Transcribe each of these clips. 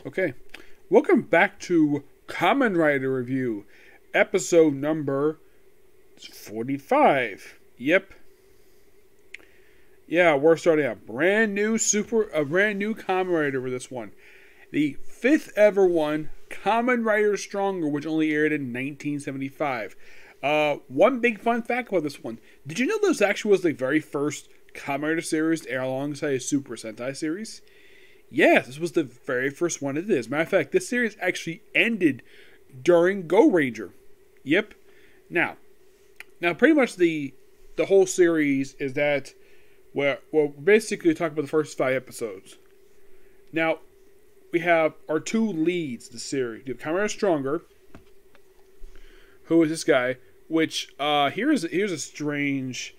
Okay, welcome back to Kamen Rider Review, episode number 45. Yep. Yeah, we're starting a brand new Kamen Rider for this one. The fifth ever one, Kamen Rider Stronger, which only aired in 1975. One big fun fact about this one. Did you know this actually was the very first Kamen Rider series to air alongside a Super Sentai series? Yes, this was the very first one it is. Matter of fact, this series actually ended during Go Ranger. Yep. Now pretty much the whole series is that we'll basically talk about the first 5 episodes. Now, we have our 2 leads in the series. We have Kamen Rider Stronger, who is this guy, which here's a strange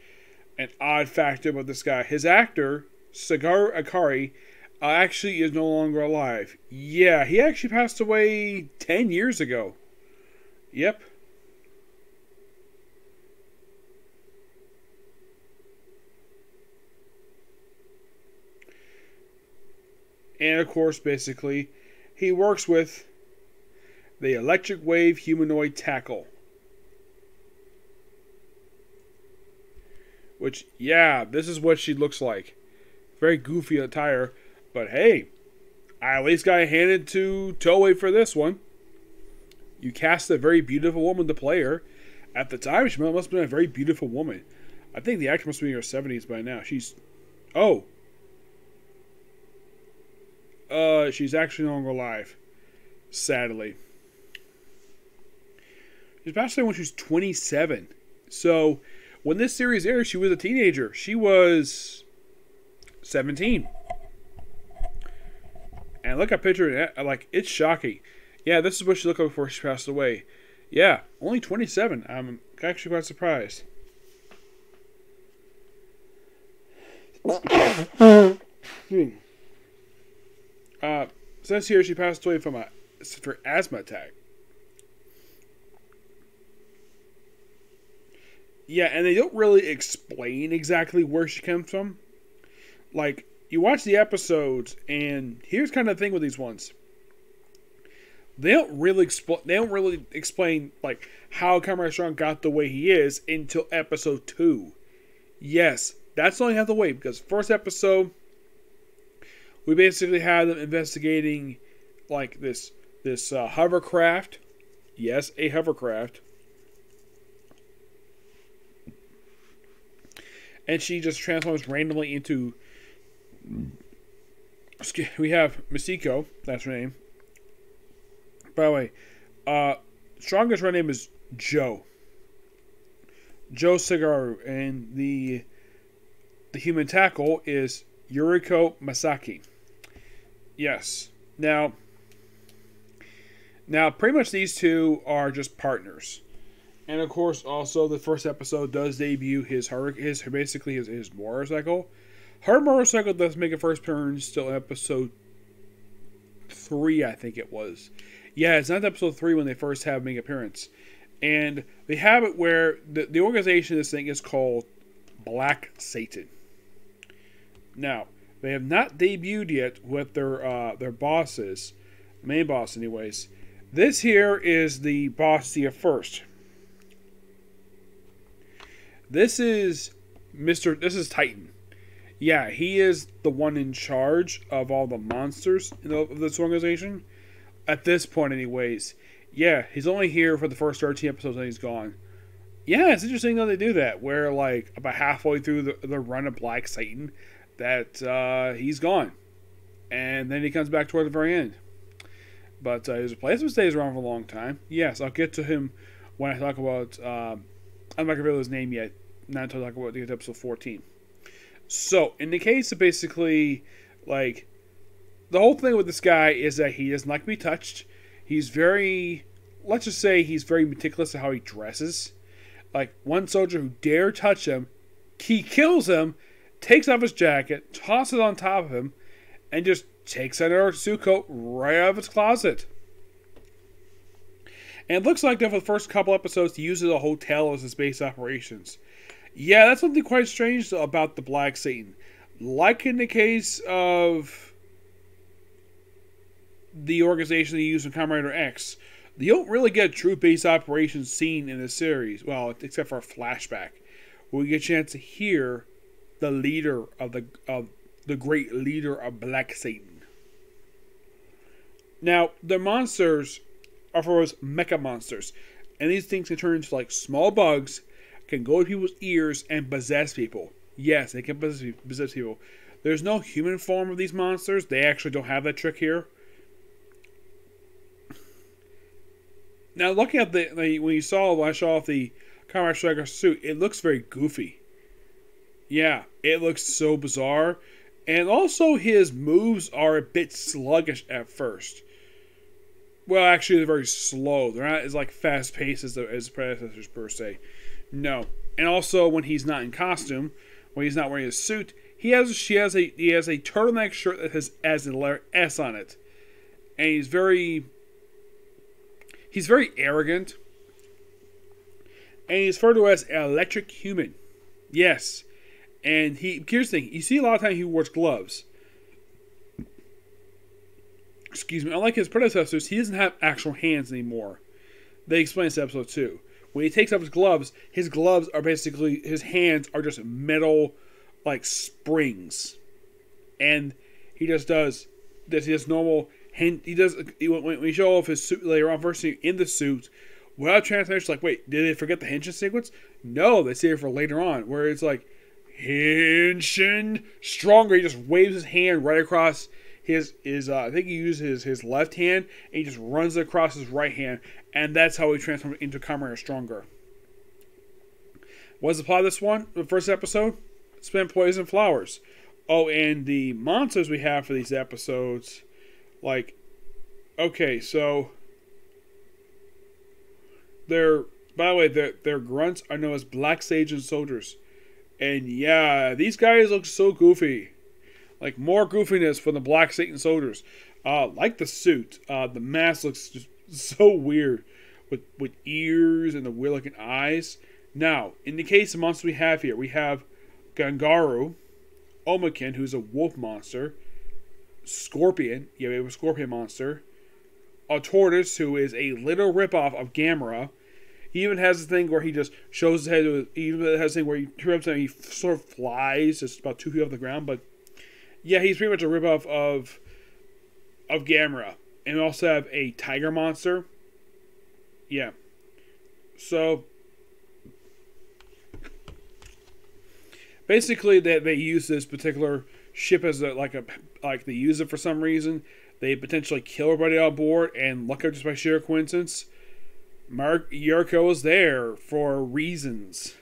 and odd factor about this guy. His actor, Sagaru Akari, actually is no longer alive. Yeah, he actually passed away 10 years ago. Yep. And of course, basically, he works with the electric wave humanoid tackle. Which, yeah, this is what she looks like. Very goofy attire. But hey, I at least got handed to Toei for this one. You cast a very beautiful woman to play her. At the time, she must have been a very beautiful woman. I think the actress must be in her 70s by now. She's actually no longer alive. Sadly. She passed away when she was 27. So, when this series aired, she was a teenager. She was 17. And look at picture, like, it's shocking. Yeah, this is what she looked like before she passed away. Yeah, only 27. I'm actually quite surprised. Says here she passed away from a severe asthma attack. Yeah, and they don't really explain exactly where she comes from. Like, you watch the episodes, and here's kind of the thing with these ones. They don't really explain like how Kamen Rider Strong got the way he is until episode 2. Yes, that's all you have to wait, because first episode, we basically had them investigating like this hovercraft. Yes, a hovercraft. And she just transforms randomly into... We have Misiko, that's her name. By the way, Strongest her name is Joe. Joe Sagaru. And the human tackle is Yuriko Masaki. Yes. Now pretty much these two are just partners. And of course, also the first episode does debut his motorcycle. Her motorcycle does make a first appearance till episode 3, I think it was. Yeah, it's not episode 3 when they first have make appearance. And they have it where the organization of this thing is called Black Satan. Now, they have not debuted yet with their bosses, main boss anyways. This here is the boss here first. This is Titan. Yeah, he is the one in charge of all the monsters of this organization. At this point, anyways. Yeah, he's only here for the first 13 episodes and he's gone. Yeah, it's interesting that they do that, where like about halfway through the run of Black Satan, that he's gone. And then he comes back toward the very end. But his replacement stays around for a long time. Yes, I'll get to him when I talk about... I'm not going to reveal his name yet. Not until I talk about episode 14. So, in the case of basically, like, the whole thing with this guy is that he doesn't like to be touched. He's very, let's just say he's very meticulous in how he dresses. Like, one soldier who dare touch him, he kills him, takes off his jacket, tosses it on top of him, and just takes another suit coat right out of his closet. And it looks like that for the first couple episodes, he uses a hotel as his base operations. Yeah, that's something quite strange about the Black Satan. Like in the case of the organization they use in Kamen Rider X. You don't really get a true base operation scene in the series, well, except for a flashback, where we get a chance to hear the leader of the great leader of Black Satan. Now, the monsters are for us mecha monsters, and these things can turn into like small bugs, can go to people's ears and possess people. Yes, they can possess people. There's no human form of these monsters. They actually don't have that trick here. Now, looking at when I show off the Kamen Rider Striker suit, it looks very goofy. Yeah, it looks so bizarre. And also, his moves are a bit sluggish at first. Well, actually, they're very slow. They're not as like fast-paced as predecessors, per se. No. And also, when he's not in costume, when he's not wearing a suit, he has a turtleneck shirt that has the letter S on it. And he's very arrogant. And he's referred to as electric human. Yes. And here's the thing. You see a lot of times he wears gloves. Excuse me. Unlike his predecessors, he doesn't have actual hands anymore. They explain this in episode 2. When he takes off his gloves are basically, his hands are just metal, like springs. And he just does this. He does normal hand. When we show off his suit later on, first in the suit, without translation, like, wait, did they forget the henshin sequence? No, they say it for later on, where it's like, henshin stronger. He just waves his hand right across his I think he uses his left hand, and he just runs it across his right hand, and that's how he transforms into Kamen Rider Stronger. What's the plot of this one? The first episode? Spin poison flowers. Oh, and the monsters we have for these episodes, like, okay, so by the way, their grunts are known as Black Sage and Soldiers. And yeah, these guys look so goofy. Like, more goofiness from the Black Satan soldiers. Like the suit. The mask looks just so weird. With ears and the weird-looking eyes. Now, in the case of monsters we have here, we have Gangaru, Omakin, who's a wolf monster. Scorpion. Yeah, we have a scorpion monster. A tortoise, who is a little ripoff of Gamera. He even has a thing where he just shows his head. He even has a thing where he trips and he sort of flies, just about 2 feet off the ground. But yeah, he's pretty much a ripoff of Gamera. And we also have a tiger monster. Yeah. So basically, they use this particular ship as like they use it for some reason. They potentially kill everybody on board, and look up just by sheer coincidence, Yuriko is there for reasons.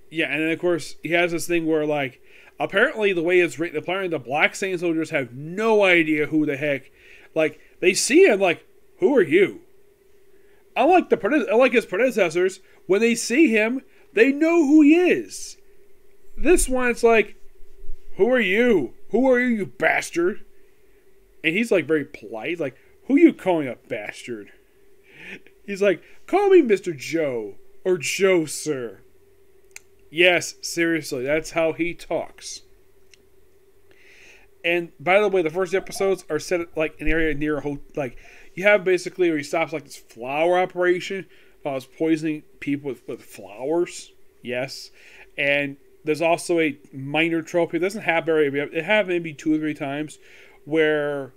Yeah, and then of course he has this thing where, like, apparently the way it's written, apparently the Black Saint soldiers have no idea who the heck. Like, they see him like, who are you? Unlike his predecessors, when they see him, they know who he is. This one, it's like, who are you? Who are you bastard? And he's like very polite, like, who are you calling a bastard? He's like, call me Mr. Joe, or Joe, sir. Yes, seriously, that's how he talks. And by the way, the first episodes are set at, like, an area near a like, you have basically where he stops like this flower operation while he's poisoning people with flowers. Yes. And there's also a minor trope. It doesn't have very, it have maybe 2 or 3 times where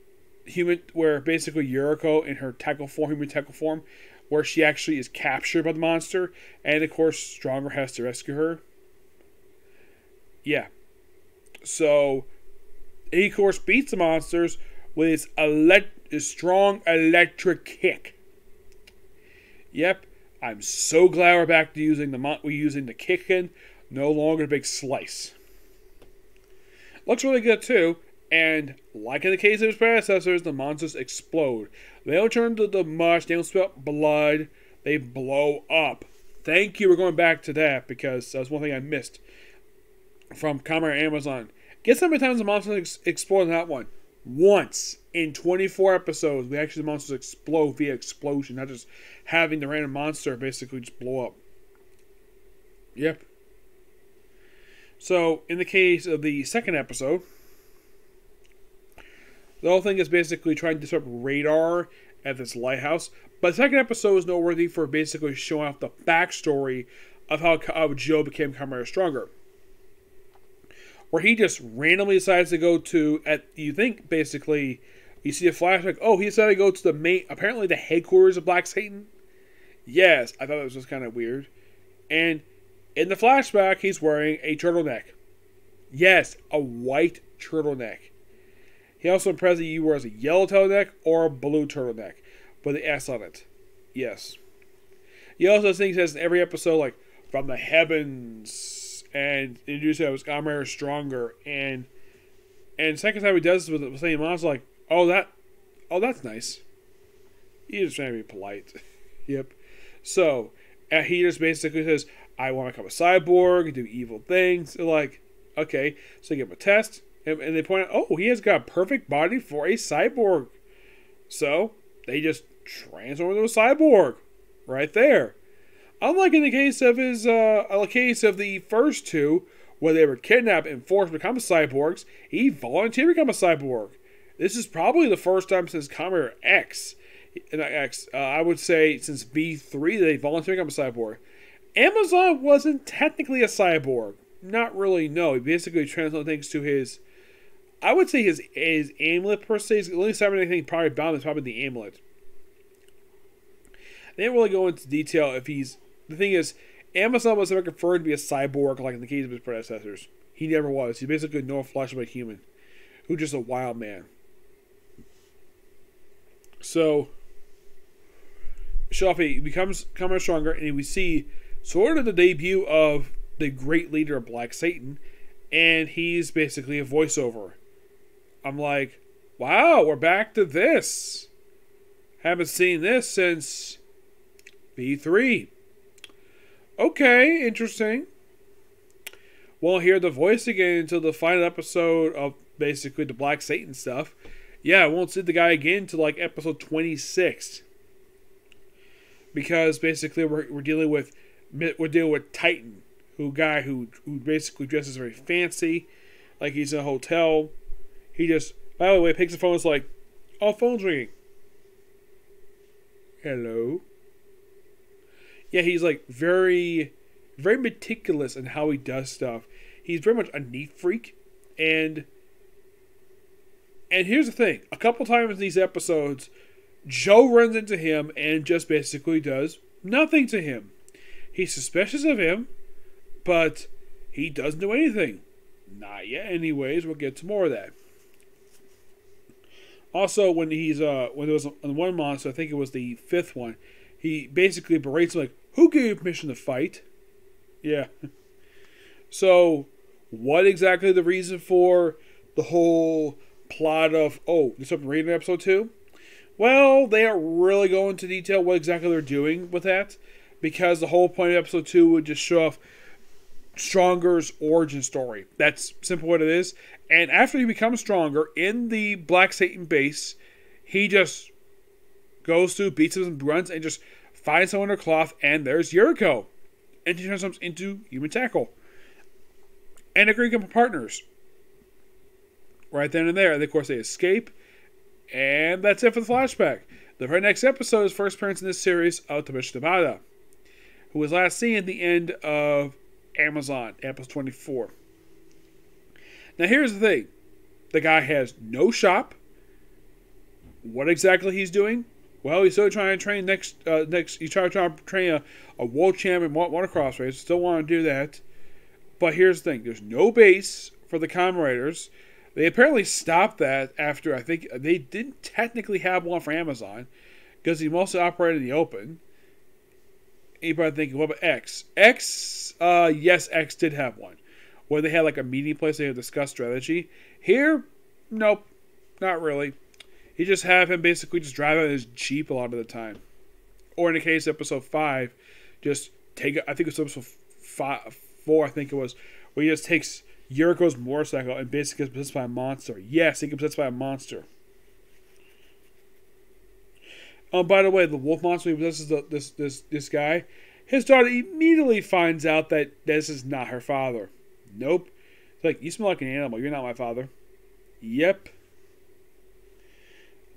basically Yuriko in her human tackle form, where she actually is captured by the monster, and of course Stronger has to rescue her. Yeah. So he of course beats the monsters with his strong electric kick. Yep. I'm so glad we're back to using the kick-in, no longer a big slice. Looks really good too. And like in the case of his predecessors, the monsters explode. They don't turn to the mush. They don't spout blood. They blow up. Thank you for going back to that, because that was one thing I missed from Kamen Rider Amazon. Guess how many times the monsters explode in that one? Once. In 24 episodes, the monsters explode via explosion, not just having the random monster basically just blow up. Yep. So, in the case of the second episode, The whole thing is basically trying to disrupt radar at this lighthouse. But the second episode is noteworthy for basically showing off the backstory of how Joe became Kamen Rider Stronger. Where he just randomly decides to go to, you think basically, you see a flashback, oh, he decided to go to apparently the headquarters of Black Satan? Yes, I thought that was just kind of weird. And in the flashback, he's wearing a turtleneck. Yes, a white turtleneck. He also impressed that he wears a yellow turtleneck or a blue turtleneck with the S on it. Yes. He also says in every episode, like, from the heavens, and introduced that it was Kamen Rider Stronger, and second time he does this with the same monster, like, oh, that's nice. He's just trying to be polite. Yep. So, he just basically says, I want to become a cyborg and do evil things. They're like, okay. So they give him a test, and they point out, oh, he has got a perfect body for a cyborg. So, they just transform into a cyborg. Right there. Unlike in the case of the first two, where they were kidnapped and forced to become cyborgs, he voluntarily became a cyborg. This is probably the first time since Kamen Rider X, I would say since V3, that they voluntarily become a cyborg. Amazon wasn't technically a cyborg. Not really, no. He basically translated things to his, I would say his amulet per se. The only cyber anything probably bound is probably the amulet. They didn't really go into detail if he's, the thing is, Amazon was never confirmed to be a cyborg like in the case of his predecessors. He never was. He's basically no flesh of a human, who's just a wild man. So, Shafi becomes Kamen Rider Stronger, and we see sort of the debut of the great leader of Black Satan, and he's basically a voiceover. I'm like, wow, we're back to this. Haven't seen this since V3. Okay, interesting. Won't hear the voice again until the final episode of basically the Black Satan stuff. Yeah, I won't see the guy again until like episode 26. Because basically we're dealing with Titan, who basically dresses very fancy, like he's in a hotel. He just, by the way, picks the phone and is like, oh, phone's ringing. Hello? Yeah, he's like very, very meticulous in how he does stuff. He's very much a neat freak. And here's the thing. A couple times in these episodes, Joe runs into him and just basically does nothing to him. He's suspicious of him, but he doesn't do anything. Not yet anyways. We'll get to more of that. Also, when there was one monster, I think it was the fifth one, he basically berates him like, who gave you permission to fight? Yeah. So, what exactly the reason for the whole plot of, there's something reading in episode 2? Well, they aren't really going into detail what exactly they're doing with that, because the whole point of episode 2 would just show off Stronger's origin story. That's simply what it is. And after he becomes Stronger, in the Black Satan base, he just goes through, beats him and runs, and just finds someone under cloth, and there's Yuriko. And he turns them into Human Tackle. And agree to become partners. Right then and there. And of course they escape. And that's it for the flashback. The very next episode is first appearance in this series of Tomoshi Tabata, who was last seen at the end of Amazon, episode 24. Now here's the thing. The guy has no shop. What exactly he's doing? Well, he's still trying to train he's trying to train a world champion motocross race. Still want to do that. But here's the thing. There's no base for the Kamen Riders. They apparently stopped that after, I think, they didn't technically have one for Amazon, because he mostly operated in the open. You probably thinking, what about X? Yes, X did have one, where they had like a meeting place they had discussed strategy. Here, nope, not really. You just have him basically just drive out his Jeep a lot of the time. Or in the case of episode 5, just take, I think it was episode 4, I think it was, where he just takes Yuriko's motorcycle and basically gets possessed by a monster. Yes, he gets possessed by a monster. By the way, the wolf monster who possesses this guy, his daughter immediately finds out that this is not her father. Nope. It's like, you smell like an animal. You're not my father. Yep.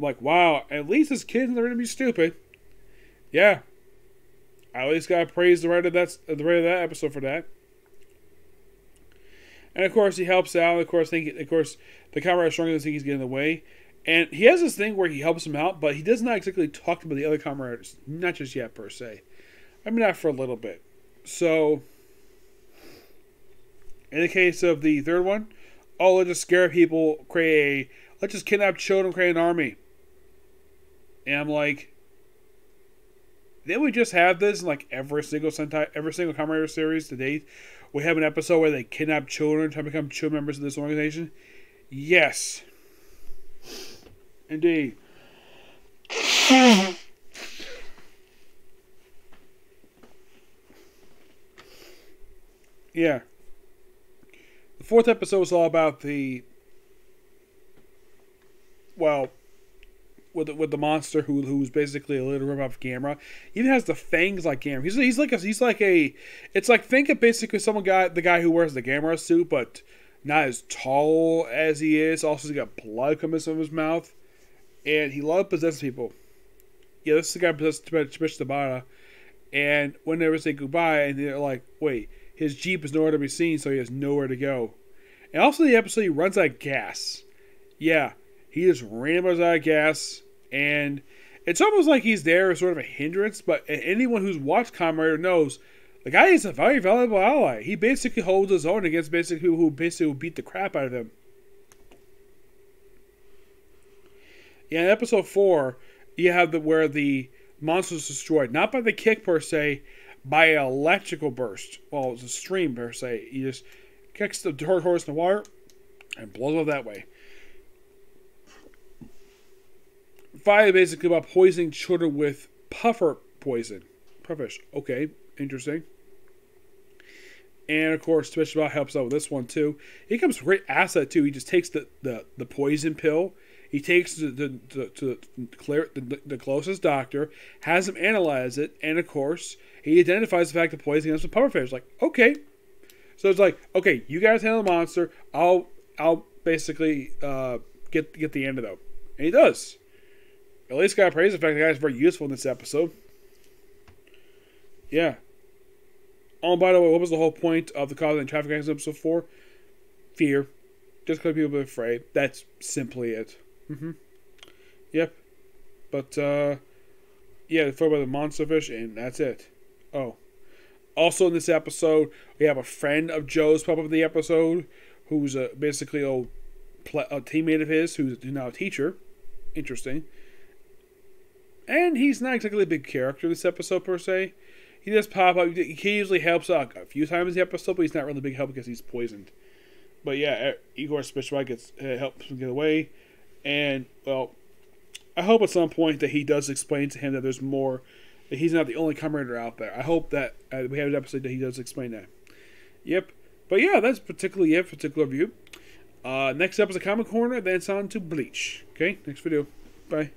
like, wow, at least his kids are going to be stupid. Yeah. I at least got to praise the writer of that episode for that. And of course, he helps out. Of course, the Kamen Rider stronger than think he's getting in the way. And he has this thing where he helps him out, but he does not exactly talk about the other Kamen Riders. Not just yet, per se. I mean, not for a little bit. So, in the case of the third one, let's just scare people, let's just kidnap children, create an army. And I'm like, didn't we just have this in like every single Kamen Rider series to date? We have an episode where they kidnap children to become children members of this organization. Yes. Indeed. Yeah. The fourth episode was all about with the monster who's basically a little ripoff of Gamera. He even has the fangs like Gamera. It's like think of basically the guy who wears the Gamera suit, but not as tall as he is. Also, he's got blood coming from his mouth, and he loves possessing people. Yeah, this is the guy possessed Tabata, and when they ever say goodbye, and they're like, wait, his Jeep is nowhere to be seen, so he has nowhere to go. And also, the episode he runs out of gas. Yeah. He just runs out of gas, and it's almost like he's there as sort of a hindrance, but anyone who's watched Kamen Rider knows the guy is a very valuable ally. He basically holds his own against basically people who basically beat the crap out of him. Yeah, in episode 4, you have where the monster is destroyed, not by the kick per se, by an electrical burst. Well, it's a stream per se. He just kicks the horse in the water and blows up that way. 5 basically about poisoning children with puffer poison. Pufferfish. Okay, interesting. And of course, Twitchbot helps out with this one too. He becomes a great asset too. He just takes the poison pill. He takes to the closest doctor, has him analyze it, and of course, he identifies the fact that poison is a pufferfish. Like, okay. So it's like, okay, you guys handle the monster. I'll basically get the antidote. And he does. At least got to praise the fact the guy's very useful in this episode. Yeah. Oh, by the way, what was the whole point of the causing traffic accident in episode 4? Fear. Just because people are afraid. That's simply it. Yep. But, yeah, throw by the monster fish, and that's it. Oh. Also in this episode, we have a friend of Joe's pop up in the episode, who's basically a teammate of his, who's now a teacher. Interesting. And he's not exactly a big character in this episode, per se. He does pop up. He usually helps out a few times in the episode, but he's not really a big help because he's poisoned. But yeah, Igor Spishwai helps him get away. And, well, I hope at some point that he does explain to him that there's more, that he's not the only Kamen Rider out there. I hope that we have an episode that he does explain that. Yep. But yeah, that's particularly it, particular view. Next up is a Kamen Corner, then it's on to Bleach. Okay, next video. Bye.